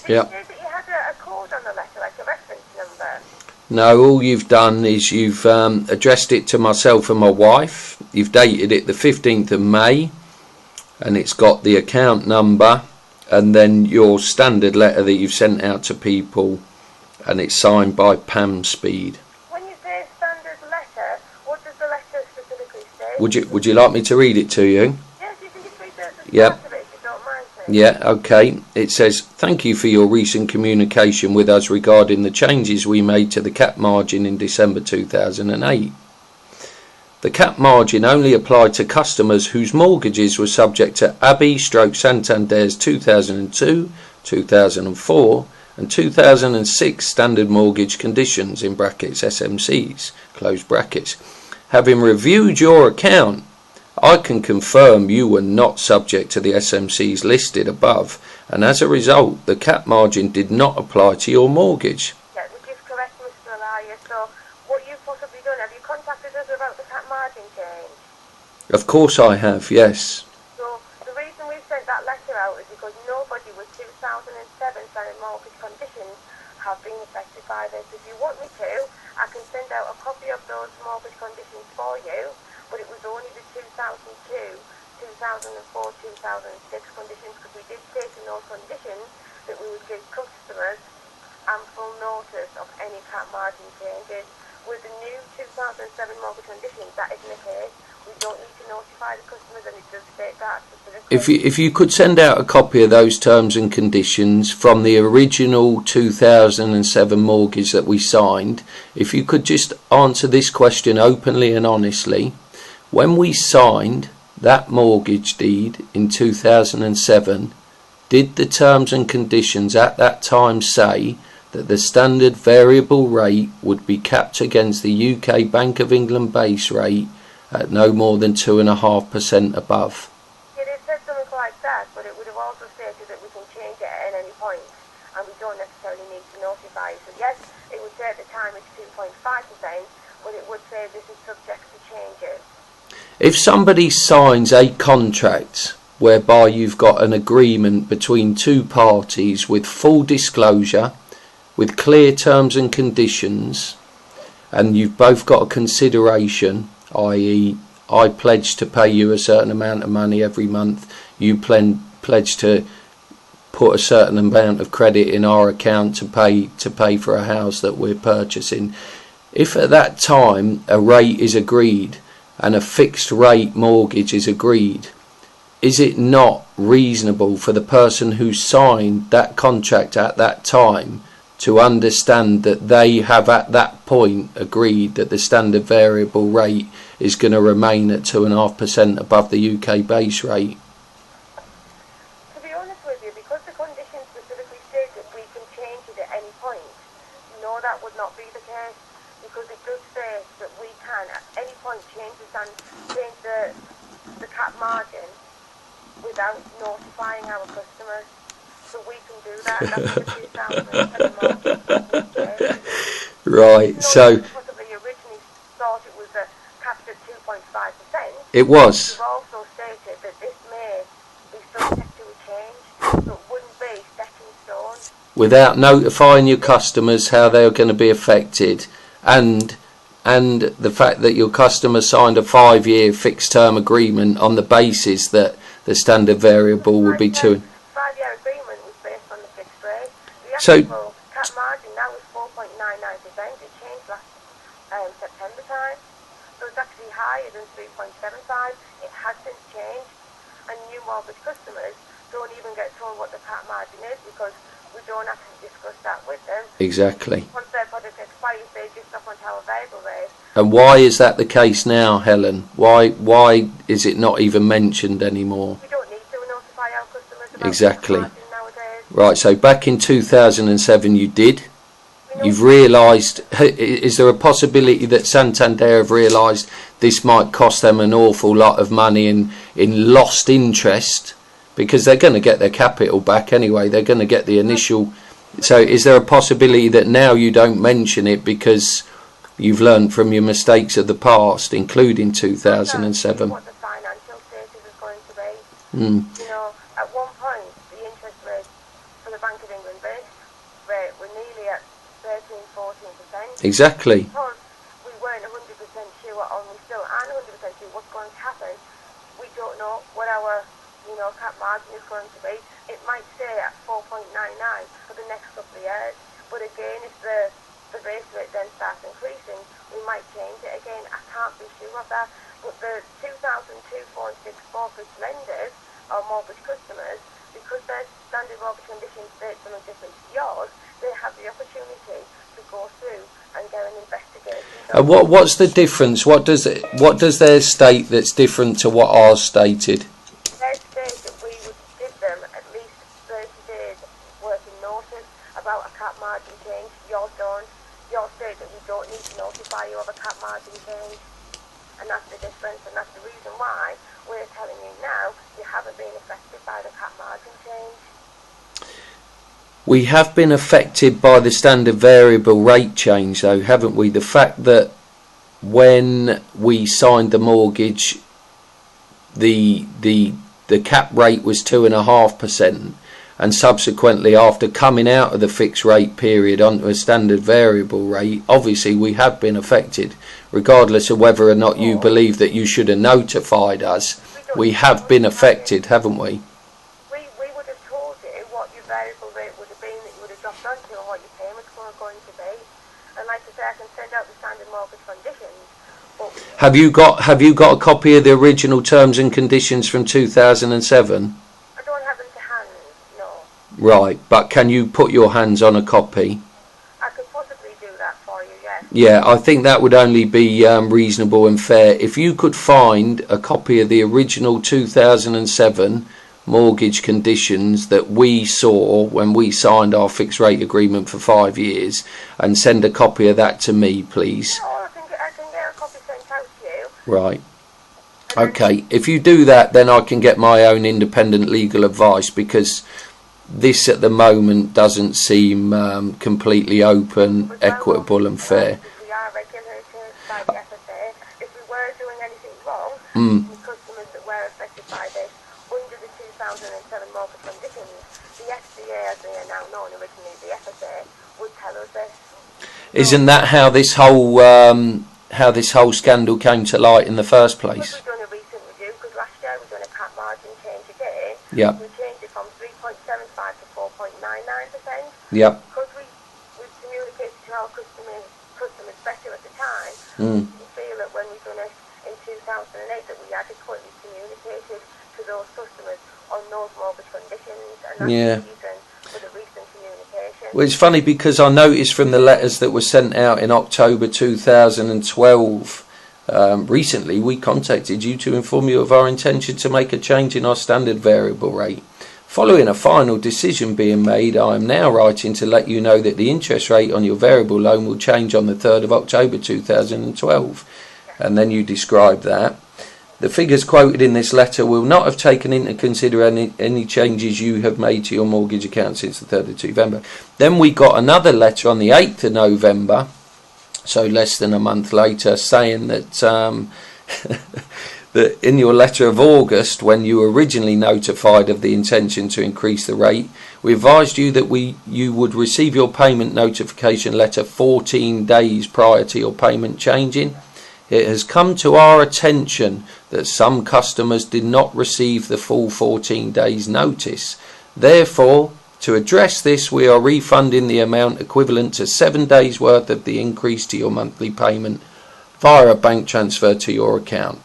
Did you say that you had a code on the letter, like a reference number? No, all you've done is you've addressed it to myself and my wife. You've dated it the 15th of May, and it's got the account number and then your standard letter that you've sent out to people, and it's signed by Pam Speed. When you say standard letter, what does the letter specifically say? Would you like me to read it to you? Yes, you can just read the Yep. start of it if you don't mind, please. Yeah, okay. It says, "Thank you for your recent communication with us regarding the changes we made to the cap margin in December 2008. The cap margin only applied to customers whose mortgages were subject to Abbey / Santander's 2002, 2004 and 2006 standard mortgage conditions in brackets SMCs, close brackets. Having reviewed your account, I can confirm you were not subject to the SMCs listed above, and as a result, the cap margin did not apply to your mortgage." Yeah, which is correct, Mr. Elia. So, what you've possibly done, have you contacted us about the cap margin change? Of course I have, yes. So, the reason we've sent that letter out is because nobody with 2007 standard mortgage conditions have been affected by this. If you want me to, I can send out a copy of those mortgage conditions for you, but it was only the 2002, 2004, 2006 conditions, because we did state in those conditions that we would give customers ample notice of any cap margin changes. With the new 2007 mortgage conditions, that isn't the case. We don't need to notify the customers, and it does state that specifically. If you could send out a copy of those terms and conditions from the original 2007 mortgage that we signed, if you could just answer this question openly and honestly. When we signed that mortgage deed in 2007, did the terms and conditions at that time say that the standard variable rate would be capped against the UK Bank of England base rate at no more than 2.5% above? Yeah, they said something like that, but it would have also stated that we can change it at any point, and we don't necessarily need to notify. So yes, it would say at the time it's 2.5%, but it would say this is subject to changes. If somebody signs a contract whereby you've got an agreement between two parties with full disclosure, with clear terms and conditions, and you've both got a consideration, i.e. I pledge to pay you a certain amount of money every month, you pledge to put a certain amount of credit in our account to pay for a house that we're purchasing. If at that time a rate is agreed and a fixed rate mortgage is agreed, is it not reasonable for the person who signed that contract at that time to understand that they have at that point agreed that the standard variable rate is going to remain at 2.5% above the UK base rate? To be honest with you, because the conditions specifically state that we can change it at any point, no, that would not be the case, because it does say that we can at any point change the cap margin without notifying our customers. So we can do that. That's what the 2007 Right, so possibly originally thought it was capped at 2.5%. it was. We've also stated that this may be subject to a change, so it wouldn't be set in stone. Without notifying your customers how they're going to be affected, and the fact that your customer signed a 5-year fixed term agreement on the basis that the standard variable would be 2. 5-year agreement was based on the fixed rate. The So actual cap margin now is 4.99%. It changed last September time, so it's actually higher than 3.75. It has since changed, and new mortgage customers don't even get told what the cap margin is because we don't actually discuss that with them. exactly. Once their product expires, they just stop onto our variable rate. And why is that the case now, Helen? Why is it not even mentioned anymore? We don't need to notify our customers about Exactly. the cap margin nowadays. Right, so back in 2007 you did. You've realised, is there a possibility that Santander have realised this might cost them an awful lot of money in lost interest? Because they're going to get their capital back anyway, they're going to get the initial. So is there a possibility that now you don't mention it because you've learned from your mistakes of the past, including 2007? What the financial status is going to be. Mm. You know, at one point the interest rate for the Bank of England base we're nearly at 13-14%. Exactly. Because we weren't 100% sure, and we still aren't 100% sure what's going to happen. We don't know what our, cap margin is going to be. It might stay at 4.99 for the next couple of years. But again, if the base rate then starts increasing, we might change it again. I can't be sure of that. But the 2002, 4 and 6 mortgage lenders or mortgage customers, because their standard mortgage conditions state something different to yours, they have the opportunity to go through and get an investigation. What's the difference? What does theirs state that's different to what ours stated? They state that we would give them at least 30 days working notice about a cap margin change. Yours don't. Yours state that we don't need to notify you of a cap margin change. And that's the difference, and that's the reason why we're telling you now you haven't been affected by the cap margin change. We have been affected by the standard variable rate change though, haven't we? The fact that when we signed the mortgage, the cap rate was 2.5%, and subsequently after coming out of the fixed rate period onto a standard variable rate, obviously we have been affected, regardless of whether or not you believe that you should have notified us. We have been affected, haven't we? We would have told you what your variable rate would have been that you would have dropped onto and what your payments were going to be. And like I say, I can send out the standard mortgage conditions. Have you got a copy of the original terms and conditions from 2007? I don't have them to hand, no. Right, but can you put your hands on a copy? I could possibly do that for you, yes. Yeah, I think that would only be reasonable and fair. If you could find a copy of the original 2007 mortgage conditions that we saw when we signed our fixed rate agreement for 5 years, and send a copy of that to me, please. No, I can get a copy sent out to you. Right. Okay, if you do that, then I can get my own independent legal advice, because this at the moment doesn't seem completely open, equitable and fair. We are regulated by the FSA. If we were doing anything wrong, with customers that were affected by this, under the 2007 mortgage conditions, the SVR, as they are now known, originally the FSA, would tell us this. Isn't that how this whole scandal came to light in the first place? We've done a recent review, because last year we've done a cap margin change again. Yeah. We changed it from 3.75 to 4.99%. Yeah. Because we've communicated to our customers better at the time. We feel that when we've done it in 2008 that we adequately communicated to those customers on those mortgage conditions, and that's the reason for the recent communication. Well, it's funny because I noticed from the letters that were sent out in October 2012, recently we contacted you to inform you of our intention to make a change in our standard variable rate. Following a final decision being made, I am now writing to let you know that the interest rate on your variable loan will change on the 3rd of October 2012. And then you describe that. The figures quoted in this letter will not have taken into consideration any changes you have made to your mortgage account since the 3rd of November. Then we got another letter on the 8th of November, so less than a month later, saying that that in your letter of August, when you were originally notified of the intention to increase the rate, we advised you that you would receive your payment notification letter 14 days prior to your payment changing. It has come to our attention that some customers did not receive the full 14 days notice. Therefore, to address this, we are refunding the amount equivalent to 7 days worth of the increase to your monthly payment via a bank transfer to your account.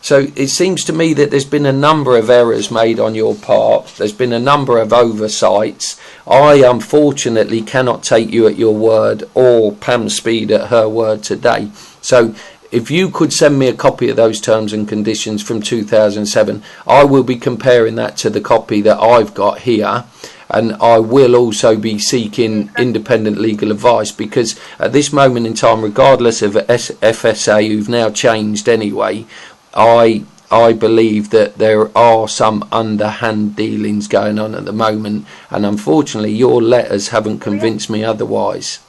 So it seems to me that there's been a number of errors made on your part. There's been a number of oversights. I unfortunately cannot take you at your word, or Pam Speed at her word today. So if you could send me a copy of those terms and conditions from 2007, I will be comparing that to the copy that I've got here. And I will also be seeking independent legal advice, because at this moment in time, regardless of FSA, who've now changed anyway, I believe that there are some underhand dealings going on at the moment, and unfortunately your letters haven't convinced me otherwise.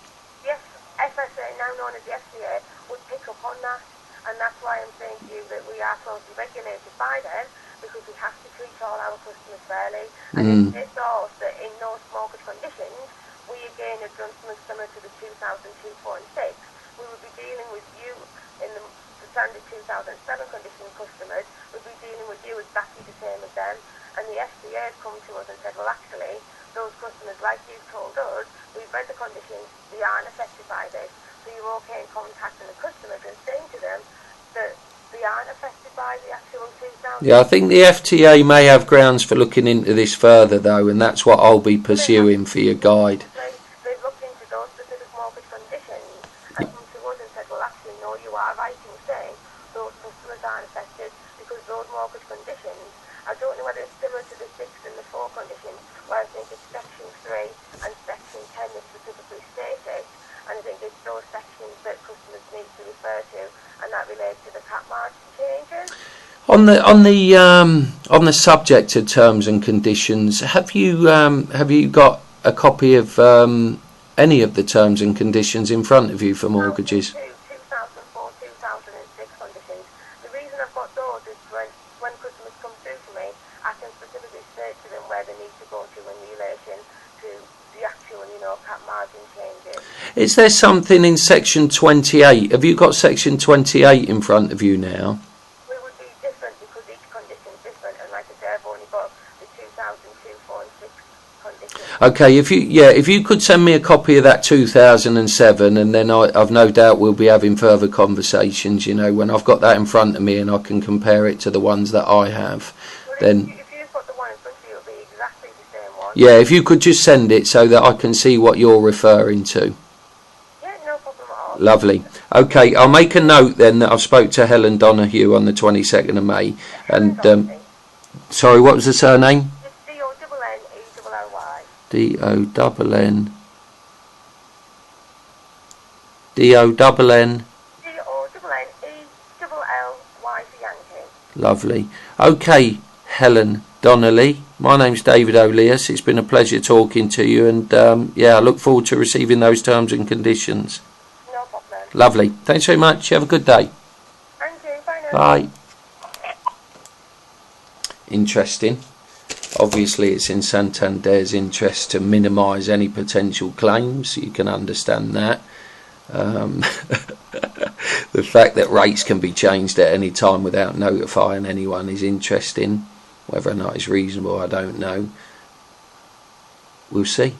Yes, FSA, now known as the SVR, would pick up on that, and that's why I'm saying to you that we are closely regulated by them, because we have to treat all our customers fairly. And if they thought that in those mortgage conditions we again chain had done something similar to the 2002, 4 and 6, we would be dealing with you in the standard 2007 condition customers, we'd be dealing with you exactly the same as them. And the SVR come to us and said, well, actually, those customers, like you've told us, we've read the conditions, they aren't affected by this. So you're okay in contacting the customers and saying to them that they aren't affected by the actual 2000. Yeah, I think the FTA may have grounds for looking into this further, though, and that's what I'll be pursuing for your guide. They've looked into those specific mortgage conditions and come to us and said, well, actually, no, you are right in saying those customers aren't affected because those mortgage conditions, I don't know whether it's similar to the 6 and the 4 conditions, where I think it's section 3 and section 10 that specifically stated, and I think it's those sections that customers need to refer to, and that relates to the cap margin changes. On the subject of terms and conditions, have you got a copy of any of the terms and conditions in front of you for mortgages? 2004, 2006 conditions. The reason I've got those is when customers come through to me, I can specifically say to them where they need to go to in relation to the actual, cap margin changes. Is there something in section 28? Have you got section 28 in front of you now? We would be different because each condition is different, and like I said, I've only got the 2002, 4 and 6 conditions. Okay, if you could send me a copy of that 2007, and then I've no doubt we'll be having further conversations, when I've got that in front of me and I can compare it to the ones that I have. Well, Then if you've got the one in front of you, it'll be exactly the same one. yeah, if you could just send it so that I can see what you're referring to. Yeah, no problem at all. Lovely. Okay, I'll make a note then that I've spoke to Helen Donahue on the 22nd of May. And sorry, what was the surname? It's D-O-N-N-E-L-L-Y. D-O-N-N. D-O-N-N. D-O-N-N-E-L-L-Y for Yankee. Lovely. Okay, Helen Donnelly. My name's David O'Leas. It's been a pleasure talking to you, and I look forward to receiving those terms and conditions. No problem. Lovely. Thanks very much. Have a good day. Thank you. Bye now. Bye. Interesting. Obviously, it's in Santander's interest to minimise any potential claims. You can understand that. The fact that rates can be changed at any time without notifying anyone is interesting. Whether or not it's reasonable, I don't know. We'll see.